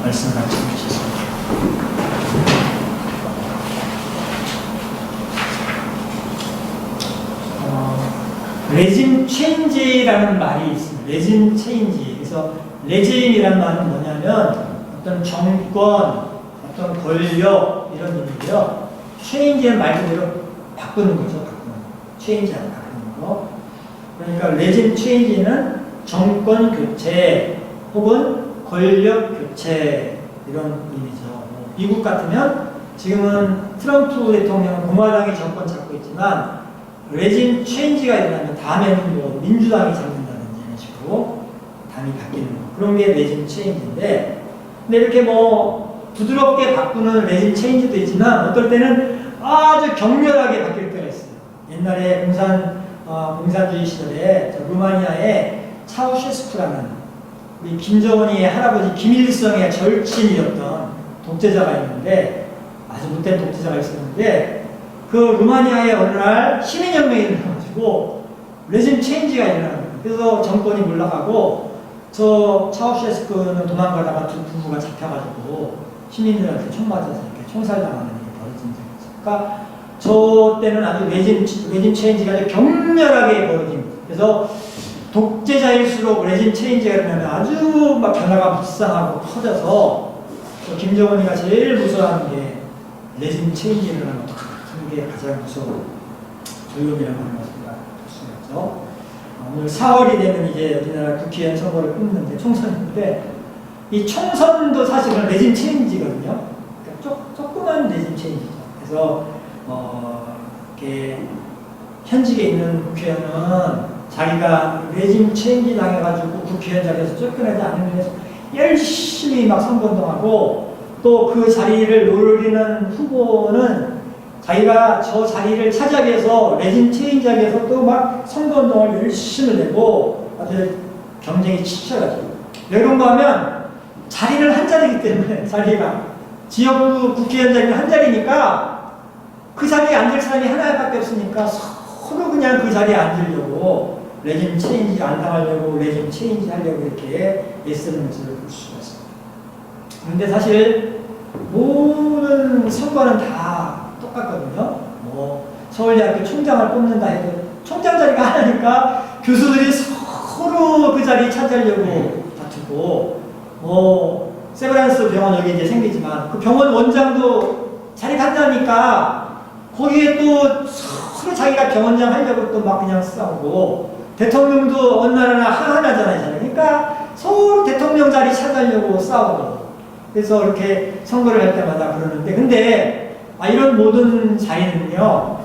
말씀을 가르쳐 주셨습니다. 레짐 체인지라는 말이 있습니다. 레짐 체인지. 그래서 레짐이라는 말은 뭐냐면 어떤 정권, 어떤 권력 이런 의미고요. 체인지는 말 그대로 바꾸는 거죠. 바꾸는 거. 체인지하고 바꾸는 거. 그러니까 레짐 체인지는 정권 교체 혹은 권력 교체 이런 의미죠. 미국 같으면 지금은 트럼프 대통령은 공화당이 정권 잡고 있지만 레짐 체인지가 일어나면 다음에는 뭐 민주당이 잡는다든지 이런 식으로 당이 바뀌는 거. 그런 게 레짐 체인지인데, 근데 이렇게 뭐 부드럽게 바꾸는 레짐 체인지도 있지만 어떨 때는 아주 격렬하게 바뀔 때가 있어요. 옛날에 공산주의 시절에 루마니아의 차우셰스쿠라는 우리 김정은이의 할아버지 김일성의 절친이었던 독재자가 있는데, 아주 못된 독재자가 있었는데, 그 루마니아에 어느 날 시민혁명이 일어나가지고 레짐 체인지가 일어나는 거예요. 그래서 정권이 물러가고 저 차우셰스쿠는 도망가다가 두 부부가 잡혀가지고 시민들한테 총 맞아서 이렇게 총살당하는 일이 벌어진 적이 있어요. 그러니까 저 때는 아주 레짐 체인지가 아주 격렬하게 벌어진 거예요. 그래서 독재자일수록 레짐 체인지가 일어나면 아주 막 변화가 묵상하고 커져서 김정은이가 제일 무서워하는 게 레짐 체인지를 일어나면 그게 가장 무서운 조용이라고 하는 것입니다. 그렇죠? 오늘 4월이 되면 이제 우리나라 국회의원 선거를 끝는데 총선인데 이 총선도 사실은 레짐 체인지거든요. 그러니까 조그만 레짐 체인지죠. 그래서 이렇게 현직에 있는 국회의원은 자기가 레짐 체인지 당해가지고 국회의원 자리에서 쫓겨나지 않으면 위해서 열심히 막 선거운동하고 또 그 자리를 노리는 후보는 자기가 저 자리를 차지하기 위해서 레짐 체인지하기 위해서 또 막 선거운동을 열심히 내고 아주 경쟁이 치열하죠. 왜 그런가 하면 자리는 한 자리이기 때문에 자리가 지역구 국회의원 자리는 한 자리니까 그 자리에 앉을 사람이 하나밖에 없으니까 서로 그냥 그 자리에 앉으려고 레짐 체인지 안 당하려고 레짐 체인지 하려고 이렇게 애쓰는 모습을 볼 수가 있습니다. 그런데 사실 모든 선거는 다 똑같거든요. 뭐 서울대학교 총장을 뽑는다 해도 총장 자리가 하나니까 교수들이 서로 그 자리 차지하려고 다투고, 뭐 세브란스 병원 여기 이제 생기지만 그 병원 원장도 자리가 한다니까 거기에 또 서로 자기가 병원장 하려고 또 막 그냥 싸우고, 대통령도 어느 나라나 하나잖아요. 그러니까 서로 대통령 자리 차지하려고 싸우고, 그래서 이렇게 선거를 할 때마다 그러는데, 근데 이런 모든 자리는요,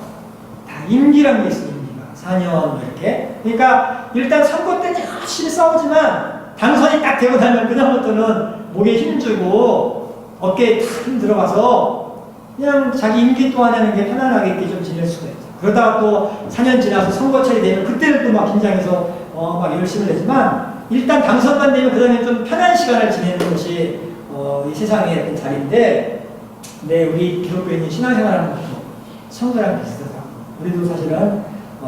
다 임기라는 게 있어요. 임기가 4년 이렇게. 그러니까 일단 선거 때는 열심히 싸우지만 당선이 딱 되고 나면 그다음부터는 목에 힘주고 어깨에 탁 힘 들어가서 그냥 자기 임기 동안에는 게 편안하게 이렇게 좀 지낼 수가 있죠. 그러다가 또 4년 지나서 선거철이 되면 그때는 또 막 긴장해서 막 열심히 내지만 일단 당선만 되면 그 다음에 좀 편한 시간을 지내는 것이 이 세상의 어떤 자리인데, 네, 우리 기독교인이 신앙생활하는 것도 선거랑 비슷하다. 우리도 사실은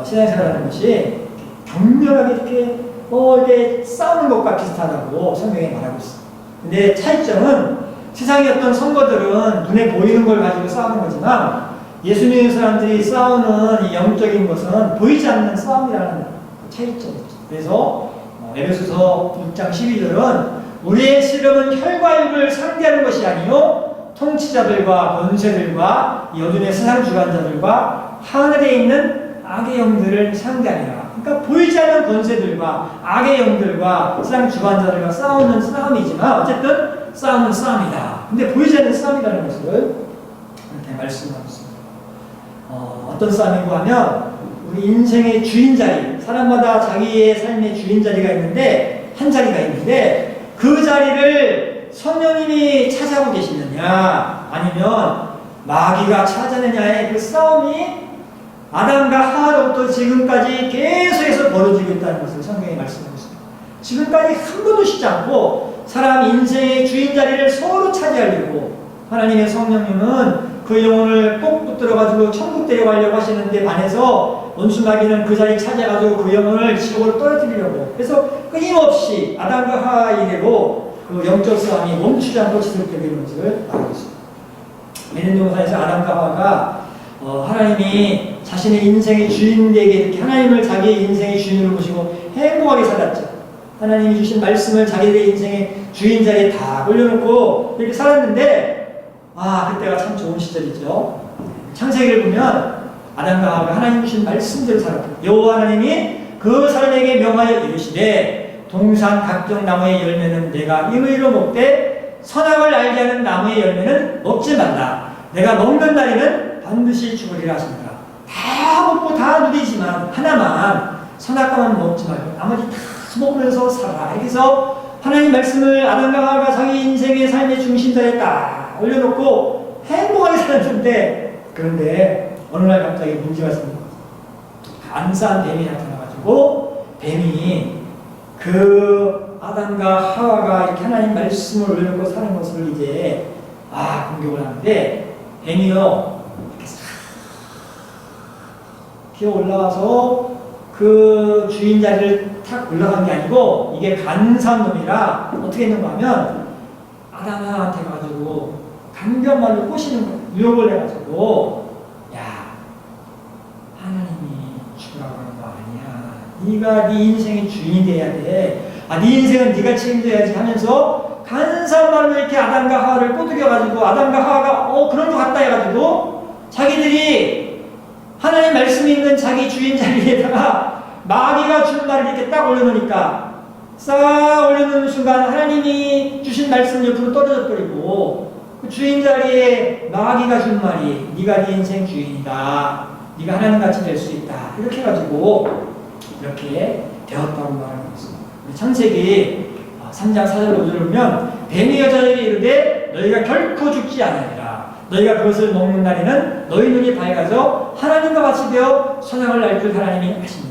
신앙생활하는 것이 격렬하게 이렇게 싸우는 것과 비슷하다고 성경에 말하고 있어요. 근데 차이점은 세상의 어떤 선거들은 눈에 보이는 걸 가지고 싸우는 거지만 예수님의 사람들이 싸우는 이 영적인 것은 보이지 않는 싸움이라는 차이점이죠. 그래서 에베소서 6장 12절은 우리의 씨름은 혈과 육을 상대하는 것이 아니요 통치자들과 권세들과 이 어둠의 세상 주관자들과 하늘에 있는 악의 영들을 상대하니라. 그러니까 보이지 않는 권세들과 악의 영들과 세상 주관자들과 싸우는 싸움이지만 어쨌든 싸움은 싸움이다. 근데 보이지 않는 싸움이라는 것을 이렇게 말씀하고 있습니다. 어떤 싸움이고 하면 우리 인생의 주인 자리, 사람마다 자기의 삶의 주인 자리가 있는데 한 자리가 있는데 그 자리를 성령님이 차지하고 계시느냐 아니면 마귀가 차지하느냐의 그 싸움이 아담과 하와로부터 지금까지 계속해서 벌어지고 있다는 것을 성경이 말씀하고 있습니다. 지금까지 한 번도 쉬지 않고 사람 인생의 주인 자리를 서로 차지하려고 하나님의 성령님은 그 영혼을 꼭 붙들어가지고 천국 데려가려고 하시는데 반해서 원수 마귀는 그 자리 차지해가지고 그 영혼을 지옥으로 떨어뜨리려고. 그래서 끊임없이 아담과 하와 이래로 그 영적 싸움이 멈추지 않고 지속되고 있는 것을 말하고 있습니다. 에덴 동산에서 아담과 하와가 하나님이 자신의 인생의 주인에게 이렇게 하나님을 자기의 인생의 주인으로 모시고 행복하게 살았죠. 하나님이 주신 말씀을 자기의 인생의 주인 자리에 다 올려놓고 이렇게 살았는데 그때가 참 좋은 시절이죠. 창세기를 보면 아담과 하와가 하나님 주신 말씀대로 살았고 여호와 하나님이 그 사람에게 명하여 이르시되 동산 각종 나무의 열매는 내가 임의로 먹되 선악을 알게 하는 나무의 열매는 먹지 말라. 내가 먹는 날에는 반드시 죽으리라 하십니다. 다 먹고 다 누리지만 하나만 선악과만 먹지 말고 나머지 다 먹으면서 살아라. 여기서 하나님 말씀을 아담과 하와가 자기 인생의 삶의 중심자에 딱 올려놓고 행복하게 살았는데 그런데 어느 날 갑자기 문제가 생깁니다. 안사한 뱀이 나타나가지고 뱀이 그 아담과 하와가 이렇게 하나님 말씀을 올려놓고 사는 것을 이제 공격을 하는데 뱀이요 이렇게 싹 기어 올라와서 그 주인 자리를 탁 올라간 게 아니고 이게 간사한 놈이라 어떻게 했는가 하면 아담한테 가가지고 간격말로 꼬시는 거예요. 유혹을 해가지고 야 하나님이 죽으라고 하는 거 아니야. 네가 네 인생의 주인이 돼야 돼. 네 인생은 네가 책임져야지 하면서 간사한 말로 이렇게 아담과 하와를 꼬드겨가지고 아담과 하와가 그런 것 같다 해가지고 자기들이 하나님 말씀이 있는 자기 주인 자리에다가 마귀가 준 말을 이렇게 딱 올려놓으니까 싹 올려놓는 순간 하나님이 주신 말씀 옆으로 떨어져 버리고 그 주인 자리에 마귀가 준 말이 네가 네 인생 주인이다. 네가 하나님같이 될 수 있다. 이렇게 해가지고 이렇게 되었다고 말하고 있습니다. 창세기 3장 4절 5절을 보면 뱀이 여자에게 이르되 너희가 결코 죽지 않으리라. 너희가 그것을 먹는 날에는 너희 눈이 밝아져 하나님과 같이 되어 선악을 알 줄 하나님이 아시느니라.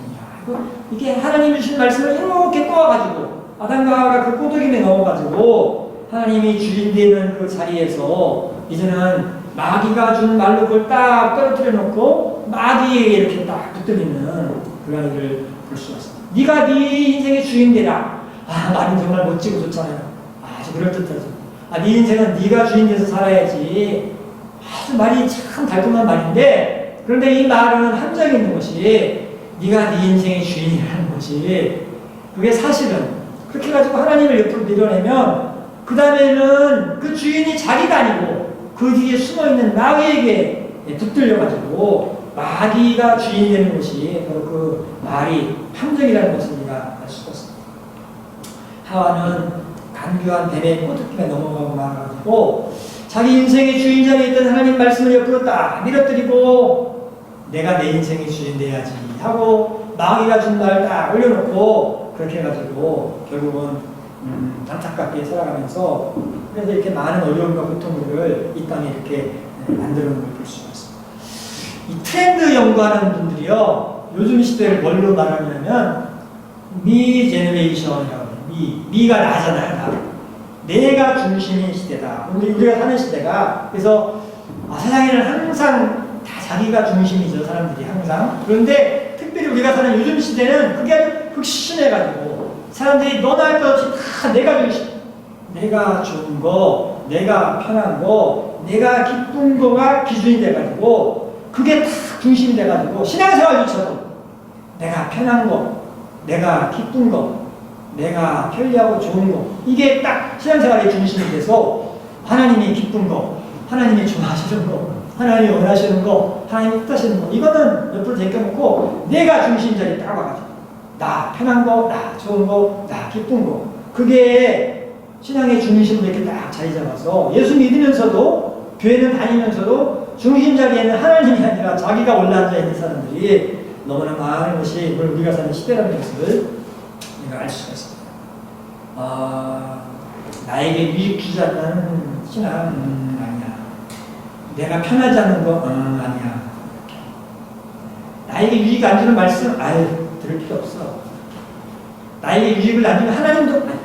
이게 하나님이 주신 말씀을 이렇게 꼬아가지고 아담과 하와가 그 꼬드김에 넣어가지고 하나님이 주인 되는 그 자리에서 이제는 마귀가 준 말로 그걸 딱 떨어뜨려 놓고 마귀에게 이렇게 딱 붙들리는 그런 일을 볼 수가 있습니다. 네가 네 인생의 주인 되라. 말은 정말 멋지고 좋잖아요. 아주 그럴듯하죠. 네 인생은 네가 주인 돼서 살아야지. 아주 말이 참 달콤한 말인데 그런데 이 말은 함정이 있는 것이 네가 네 인생의 주인이라는 것이 그게 사실은 그렇게 해가지고 하나님을 옆으로 밀어내면 그 다음에는 그 주인이 자기가 아니고 그 뒤에 숨어있는 마귀에게 붙들려가지고 마귀가 주인이 되는 것이 바로 그 말이 함정이라는 것을 우리가 알 수가 있습니다. 하와는 간교한 뱀의 꼬투김에 넘어가고 말아가지고 자기 인생의 주인 자리에 있던 하나님 말씀을 옆으로 딱 밀어뜨리고 내가 내 인생의 주인 돼야지 하고 마귀가 준 말 딱 올려놓고 그렇게 해가지고 결국은 안타깝게 살아가면서 그래서 이렇게 많은 어려움과 고통들을 이 땅에 이렇게 만드는 걸 볼 수가 있습니다. 이 트렌드 연구하는 분들이요 요즘 시대를 뭘로 말하냐면 미 제너레이션이라고 미가 나잖아요. 나. 내가 중심인 시대다. 우리가 사는 시대가 그래서 세상에는 항상 다 자기가 중심이죠. 사람들이 항상. 그런데 특별히 우리가 사는 요즘 시대는 그게 아주 극심해가지고 사람들이 너나 할 것 없이 다 내가 중심. 내가 좋은 거, 내가 편한 거, 내가 기쁜 거가 기준이 돼가지고 그게 다 중심이 돼가지고 신앙생활조차도 내가 편한 거, 내가 기쁜 거, 내가 편리하고 좋은 거 이게 딱 신앙생활의 중심이 돼서 하나님이 기쁜 거, 하나님이 좋아하시는 거, 하나님이 원하시는 거, 하나님이 뜻하시는 거 이거는 옆으로 제껴놓고 내가 중심 자리에 딱 와가지고 나 편한 거, 나 좋은 거, 나 기쁜 거 그게 신앙의 중심으로 이렇게 딱 자리 잡아서 예수 믿으면서도 교회는 다니면서도 중심 자리에는 하나님이 아니라 자기가 올라앉아 있는 사람들이 너무나 많은 것이 우리가 사는 시대라는 것을 우리가 알 수가 있습니다. 나에게 유익 주지 않는 신앙 아니야. 내가 편하지 않는 거 아니야. 나에게 유익 안 주는 말씀 들을 필요 없어. 나에게 유익을 안 주면 하나님도 아니야.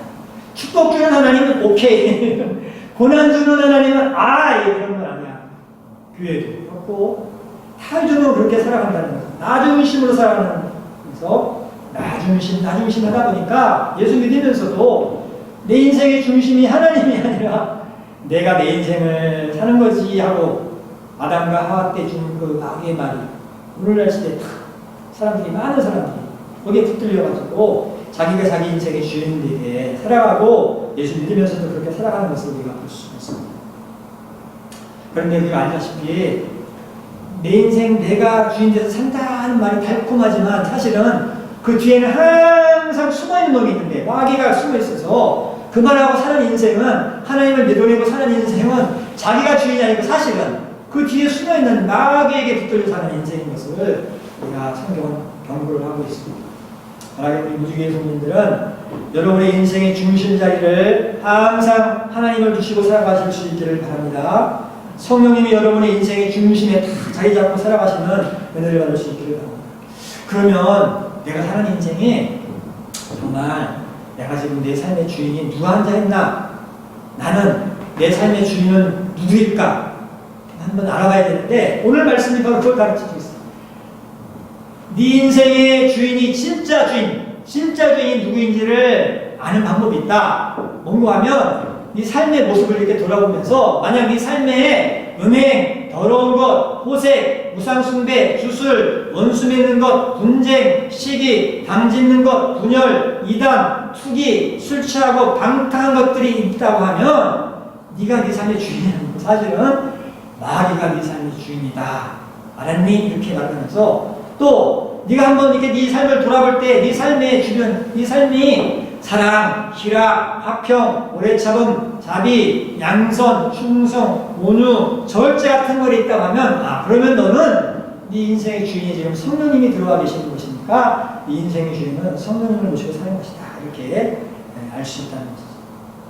축복 주는 하나님은 오케이. 고난 주는 하나님은 그런 건 아니야. 교회도 그렇고 타주는 그렇게 살아간다는 거죠. 나 중심으로 살아가는 그래서 나 중심 하다 보니까 예수 믿으면서도 내 인생의 중심이 하나님이 아니라 내가 내 인생을 사는 거지 하고 아담과 하와 때 준 그 마귀의 말이 오늘날 시대에 사람들이 많은 사람들이 거기에 붙들려가지고 자기가 자기 인생의 주인 되게 살아가고 예수 믿으면서도 그렇게 살아가는 것을 우리가 볼 수가 있습니다. 그런데 우리가 알다시피 내 인생 내가 주인 돼서 산다는 말이 달콤하지만 사실은 그 뒤에는 항상 숨어있는 놈이 있는데 마귀가 숨어있어서 그 말하고 사는 인생은 하나님을 내려내고 사는 인생은 자기가 주인이 아니고 사실은 그 뒤에 숨어있는 마귀에게 붙들려 사는 인생인 것을 우리가 성경은 경고를 하고 있습니다. 만약에 우리 무지개의 손님들은 여러분의 인생의 중심 자리를 항상 하나님을 두시고 살아가실 수 있기를 바랍니다. 성령님이 여러분의 인생의 중심에 다 자리 잡고 살아가시는 은혜를 받을 수 있기를 바랍니다. 그러면 내가 사는 인생에 정말 내가 지금 내 삶의 주인이 누가 앉아있나? 나는 내 삶의 주인은 누구일까? 한번 알아봐야 되는데 오늘 말씀이 바로 그걸 가르치고 있어요. 네 인생의 주인이 진짜 주인이 누구인지를 아는 방법이 있다. 뭔가 하면 네 삶의 모습을 이렇게 돌아보면서 만약 네 삶에 음행, 더러운 것, 호색, 우상숭배, 주술, 원수 맺는 것, 분쟁, 시기, 당짓는 것, 분열, 이단, 투기, 술 취하고 방탕한 것들이 있다고 하면 네가 네 삶의 주인이 아니고 사실은 마귀가 네 삶의 주인이다. 알았니? 이렇게 말하면서 또 네가 한번 이렇게 네 삶을 돌아볼 때 네 삶의 주변, 네 삶이 사랑, 희락, 화평, 오래 참음, 자비, 양선, 충성, 온유, 절제 같은 것이 있다고 하면 그러면 너는 네 인생의 주인이 지금 성령님이 들어와 계시는 것이니까 네 인생의 주인은 성령님을 모시고 사는 것이다. 이렇게 알 수 있다는 것이죠.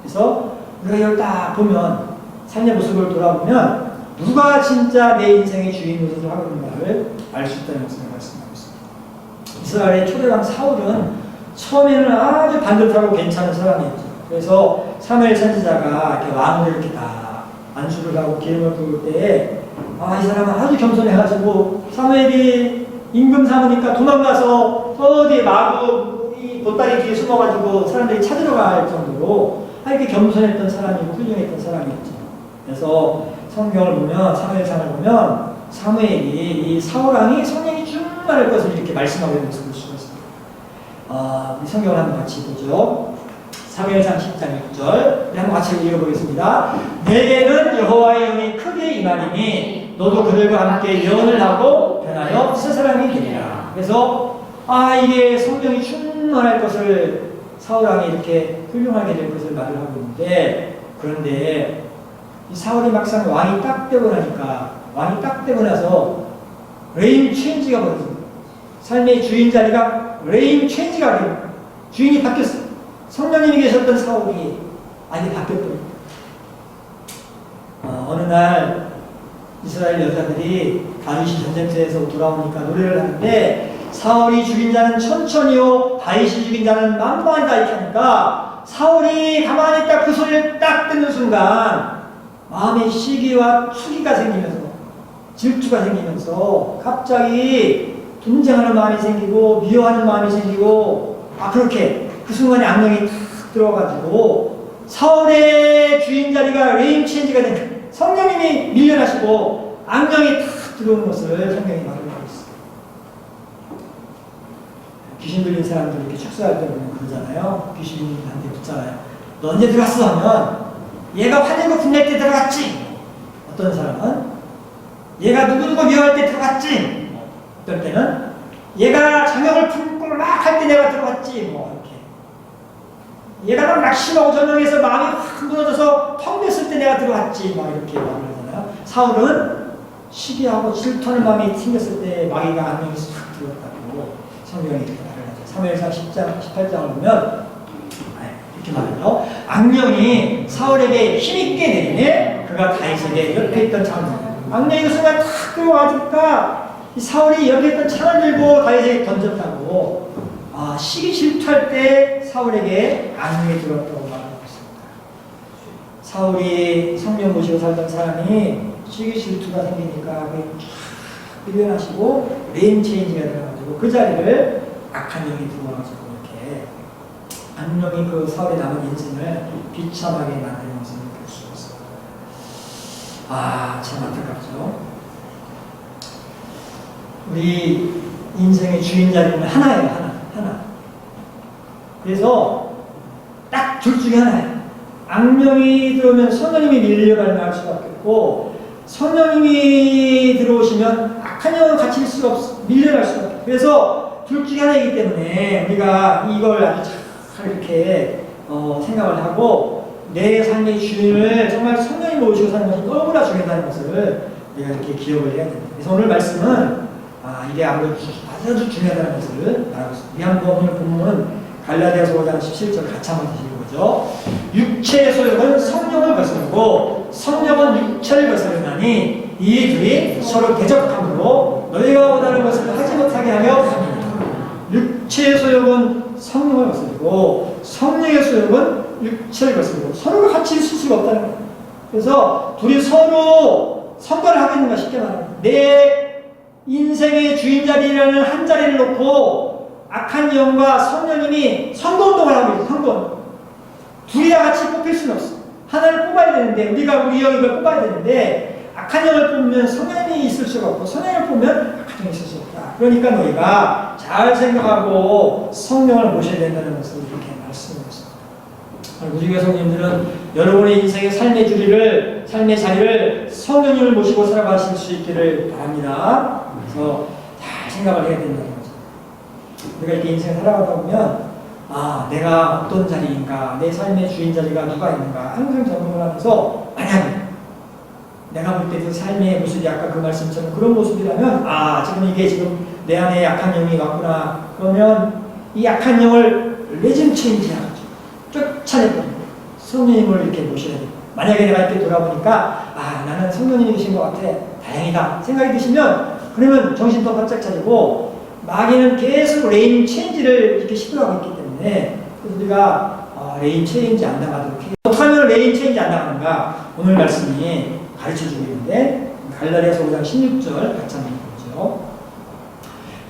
그래서 우리가 이걸 딱 보면 삶의 모습을 돌아보면 누가 진짜 내 인생의 주인 노릇을 하고 있는가를 알 수 있다는 것을 말씀하고 있습니다. 이스라엘의 초대왕 사울은 처음에는 아주 반듯하고 괜찮은 사람이었죠. 그래서 사무엘 선지자가 이렇게 왕을 이렇게 다 안수를 하고 기름을 부을 때에 이 사람은 아주 겸손해가지고 사무엘이 임금 삼으니까 도망가서 어디 마구 이 보따리 뒤에 숨어가지고 사람들이 찾으러 갈 정도로 이렇게 겸손했던 사람이고 훌륭했던 사람이었죠. 그래서 성경을 보면 사무엘상을 보면 사무엘이 이 사울왕이 성령이 충만할 것을 이렇게 말씀하고 있는 것을 볼 수가 있습니다. 우리 성경을 한번 같이 보죠. 사무엘상 10장 6절 한번 같이 읽어보겠습니다. 내게는 여호와의 영이 크게 임하리니 너도 그들과 함께 예언을 하고 변하여 새 사람이 되리라. 그래서 이게 성령이 충만할 것을 사울왕이 이렇게 훌륭하게 될 것을 말을 하고 있는데 그런데 이 사울이 막상 왕이 딱 되고 나서 레임 체인지가 벌어집니다. 삶의 주인 자리가 레임 체인지가 됩니다. 주인이 바뀌었어요. 성령님이 계셨던 사울이 바뀌었거든요. 어느 날 이스라엘 여자들이 다윗이 전쟁터에서 돌아오니까 노래를 하는데 사울이 죽인 자는 천천히요 다윗이 죽인 자는 만만하다 이렇게 하니까 사울이 가만히 딱 그 소리를 딱 듣는 순간 마음에 시기와 투기가 생기면서 질투가 생기면서 갑자기 분쟁하는 마음이 생기고 미워하는 마음이 생기고 그렇게 그 순간에 악령이 탁 들어가지고 사울의 주인 자리가 레임 체인지가 된 성령님이 밀려나시고 악령이 탁 들어오는 것을 성경이 말을 하고 있어요. 귀신 들린 사람들 이렇게 축사할 때 보면 그러잖아요. 귀신한테 묻잖아요. 너 언제 들어갔어? 하면 얘가 화내고 분낼 때 들어갔지. 어떤 사람은 얘가 누구누구 미워할 때 들어갔지. 어떤 때는 얘가 장혁을 품고 막 할 때 내가 들어갔지. 이렇게 얘가 막 낙심하고 전령해서 마음이 확 무너져서 텅 냈을 때 내가 들어갔지. 이렇게 말을 하잖아요. 사울은 시기하고 질투하는 마음이 생겼을 때 마귀가 악령이 싹 들어갔다고 성경이 이렇게 말을 하죠. 사무엘상 10장 18장을 보면 이렇게 말해요. 악령이 사울에게 힘있게 내리네 그가 다윗에게 옆에 있던 창을 악령이 그 순간 탁 들어와니까 사울이 옆에 있던 창을 들고 다윗에게 던졌다고 시기 질투할 때 사울에게 악령이 들어왔다고 말하고 있습니다. 사울이 성령 모시고 살던 사람이 시기 질투가 생기니까 밀려나시고 레임 체인지가 되어가지고 그 자리를 악한 영이 들어와가지고 이렇게 악령이 그 사울의 남은 인생을 비참하게 만드는 것을 볼 수 있어요. 아, 참 안타깝죠. 우리 인생의 주인자리는 하나예요, 하나. 그래서 딱 둘 중에 하나예요. 악령이 들어오면 성령님이 밀려가면 할 수밖에 없고, 성령님이 들어오시면 악한 영은 같이 있을 수가 없어. 밀려날 수가 없어요. 그래서 둘 중에 하나이기 때문에 우리가 이걸 아주 잘 이렇게 생각을 하고, 내 삶의 주인을 정말 성령이 모시고 사는 것이 너무나 중요하다는 것을 우리가 이렇게 기억을 해야 됩니다. 그래서 오늘 말씀은 이게 아주 중요하다는 것을 말하고 있습니다. 우리 한번 오늘 본문은 갈라디아서 5장 17절 같이 한번 읽어보죠. 육체의 소욕은 성령을 거스르고 성령은 육체를 거스르나니 이 둘이 서로 대적함으로 너희가 원하는 것을 하지 못하게 하려 합니다. 육체의 소욕은 성령을 거스르고 성령의 소욕은 육체를 거스르고 서로가 같이 있을 수가 없다는 거예요. 그래서 둘이 서로 선거를 하고 있는 거 쉽게 말하면 내 인생의 주인자리라는 한 자리를 놓고 악한 영과 성령님이 선거운동을 하고 있어요. 선거운동. 둘이 다 같이 뽑힐 수는 없어. 하나를 뽑아야 되는데 우리가 우리 영을 뽑아야 되는데 악한 영을 뽑으면 성령님이 있을 수가 없고 성령을 뽑으면 악한 영이 있을 수 없다. 그러니까 너희가 잘 생각하고 성령을 모셔야 된다는 것을 이렇게 말씀드렸습니다. 우주교회 성도님들은 여러분의 인생의 삶의 자리를 성령님을 모시고 살아가실 수 있기를 바랍니다. 그래서 잘 생각을 해야 된다는 거죠. 우리가 이렇게 인생을 살아가다 보면 내가 어떤 자리인가, 내 삶의 주인 자리가 누가 있는가 항상 점검을 하면서 만약에 내가 볼 때 그 삶의 모습이 아까 그 말씀처럼 그런 모습이라면 지금 이게 지금 내 안에 약한 영이 왔구나. 그러면 이 약한 영을 레짐 체인지하죠. 쫓아내버리고 성령님을 이렇게 모셔야 돼요. 만약에 내가 이렇게 돌아보니까 나는 성령님이 계신 것 같아. 다행이다. 생각이 드시면 그러면 정신도 바짝 차리고 마귀는 계속 레임 체인지를 이렇게 시도하고 있기 때문에 그래서 우리가 레임 체인지 안 당하도록 해요. 어떻게 하면 레임 체인지 안 당하는가? 오늘 말씀이 가르쳐주고 있는데 갈라디아서 5장 16절 같이 한번 보죠.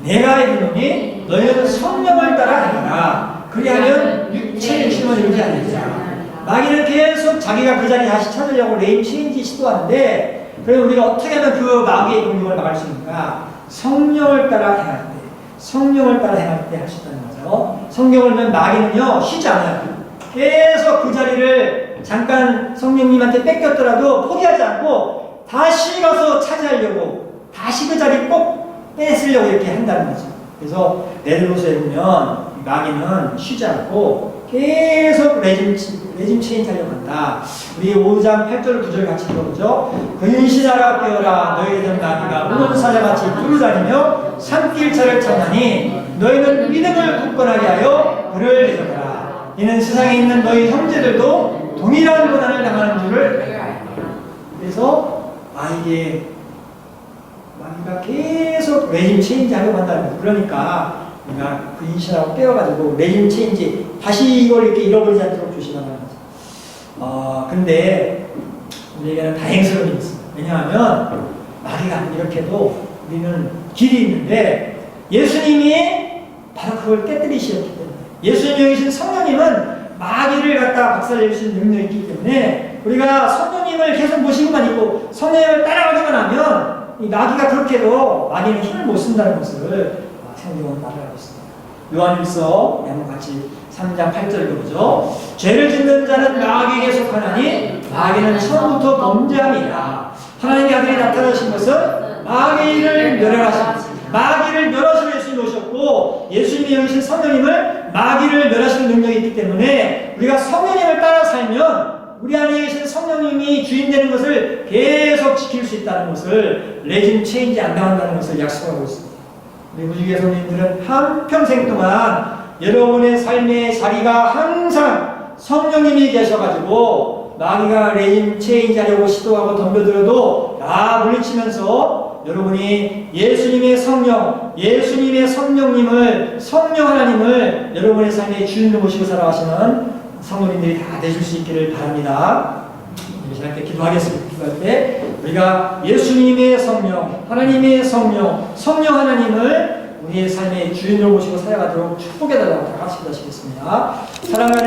내가 이르노니 너희는 성령을 따라 행하라. 그리하면 육체의 힘을 이루지 않느니라. 마귀는 계속 자기가 그 자리 다시 찾으려고 레임 체인지 시도하는데 그래서 우리가 어떻게 하면 그 마귀의 공격을 막을 수 있는가? 성령을 따라 행할 때 할 수 있다는 거죠. 성경을 보면 마귀는요 쉬지 않아요. 계속 그 자리를 잠깐 성령님한테 뺏겼더라도 포기하지 않고 다시 가서 차지하려고 다시 그 자리 꼭 뺏으려고 이렇게 한다는 거죠. 그래서 네드로서에 보면 마귀는 쉬지 않고 계속 레짐 체인지 하려고 한다. 우리 5장 8절 9절 같이 읽어보죠. 근신하라 깨어라 너희들 마귀가 우는 사자같이 굴러다니며 산길차를 찾나니 너희는 믿음을 굳건하게 하여 그를 대적하라. 이는 세상에 있는 너희 형제들도 동일한 고난을 당하는 줄을 알라. 그래서 이게 마귀가 계속 레짐 체인지 하려고 한다는 거예요. 그러니까 우리가 근신하고 깨어가지고 레짐 체인지 다시 이걸 이렇게 잃어버리지 않도록 조심하는 거죠. 근데 우리에게는 다행스러운 일이 있습니다. 왜냐하면 마귀가 이렇게도 우리는 길이 있는데 예수님이 바로 그걸 깨뜨리셨기 때문에 예수님이신 성령님은 마귀를 갖다 박살낼 수 있는 능력이 있기 때문에 우리가 성령님을 계속 모시고만 있고 성령님을 따라가기만 하면 이 마귀가 그렇게도 마귀는 힘을 못 쓴다는 것을 성경은 말하고 있습니다. 요한일서 한번 같이 3장 8절을 보죠. 죄를 짓는 자는 마귀에게 속하나니 마귀는 처음부터 범죄함이라. 하나님의 아들이 나타나신 것은 마귀를 멸하셨습니다. 마귀를 멸하시는 예수님이 오셨고 예수님이 여기신 성령님을 마귀를 멸하시는 능력이 있기 때문에 우리가 성령님을 따라 살면 우리 안에 계신 성령님이 주인 되는 것을 계속 지킬 수 있다는 것을 레짐 체인지 안 당한다는 것을 약속하고 있습니다. 우리 무지개 성도님들은 한평생 동안 여러분의 삶의 자리가 항상 성령님이 계셔가지고 마귀가 레짐 체인지 하려고 시도하고 덤벼들어도 다 물리치면서 여러분이 예수님의 성령, 예수님의 성령님을, 성령 하나님을 여러분의 삶의 주인으로 모시고 살아가시는 성도님들이 다 되실 수 있기를 바랍니다. 우리 함께 기도하겠습니다. 기도할 때 우리가 예수님의 성령, 하나님의 성령, 성령 하나님을 우리의 삶의 주인을 모시고 살아가도록 축복해달라고 다 같이 기도하시겠습니다. 사랑하는